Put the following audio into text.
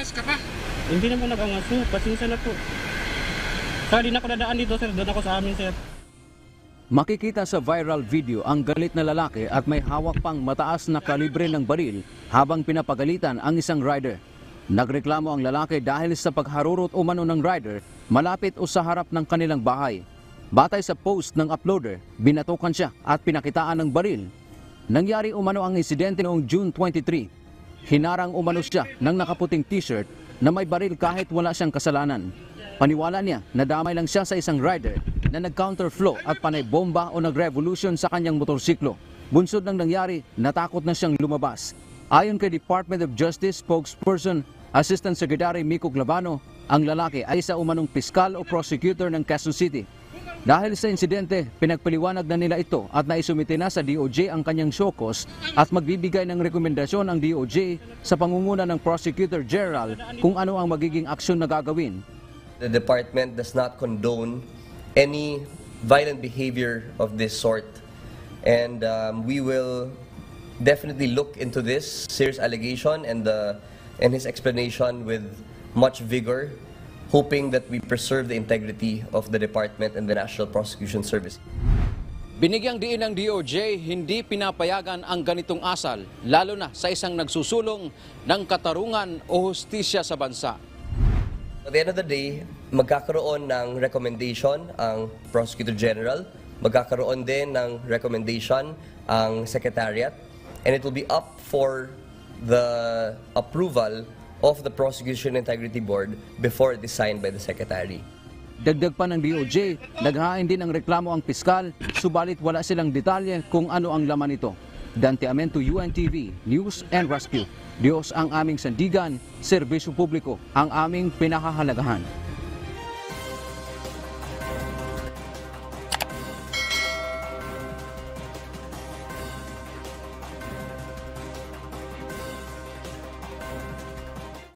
Nag-angas ka pa? Hindi na po nag-angas, sir. Pasensya na po. Sir, di na ako dadaan dito, sir. Doon ako sa amin, sir. Makikita sa viral video ang galit na lalaki at may hawak pang mataas na kalibre ng baril habang pinapagalitan ang isang rider. Nagreklamo ang lalaki dahil sa pagharurot umano ng rider malapit o sa harap ng kanilang bahay. Batay sa post ng uploader, binatukan siya at pinakitaan ng baril. Nangyari umano ang insidente noong June 23. Hinarang umano siya ng nakaputing t-shirt na may baril kahit wala siyang kasalanan. Paniwala niya na damay lang siya sa isang rider na nag-counterflow at panay bomba o nag-revolution sa kanyang motorsiklo. Bunsod ng nangyari, natakot na siyang lumabas. Ayon kay Department of Justice spokesperson Assistant Secretary Miko Glabano, ang lalaki ay isa umanong piskal o prosecutor ng Quezon City. Dahil sa insidente, pinagpaliwanag na nila ito at naisumite na sa DOJ ang kanyang show cause at magbibigay ng rekomendasyon ang DOJ sa pangunguna ng Prosecutor General kung ano ang magiging aksyon na gagawin. The department does not condone any violent behavior of this sort, and we will definitely look into this serious allegation and his explanation with much vigor, hoping that we preserve the integrity of the department and the National Prosecution Service. Binigyang diin ng DOJ, hindi pinapayagan ang ganitong asal, lalo na sa isang nagsusulong ng katarungan o hustisya sa bansa. At the end of the day, magkakaroon ng recommendation ang Prosecutor General, magkakaroon din ng recommendation ang Secretariat, and it will be up for the approval of the Prosecution Integrity Board before it is signed by the Secretary. Dagdag pa ng DOJ, naghain din ng reklamo ang piskal, subalit wala silang detalye kung ano ang laman nito. Dante Amento, UNTV, News and Rescue. Diyos ang aming sandigan, serbisyo publiko ang aming pinahahalagahan.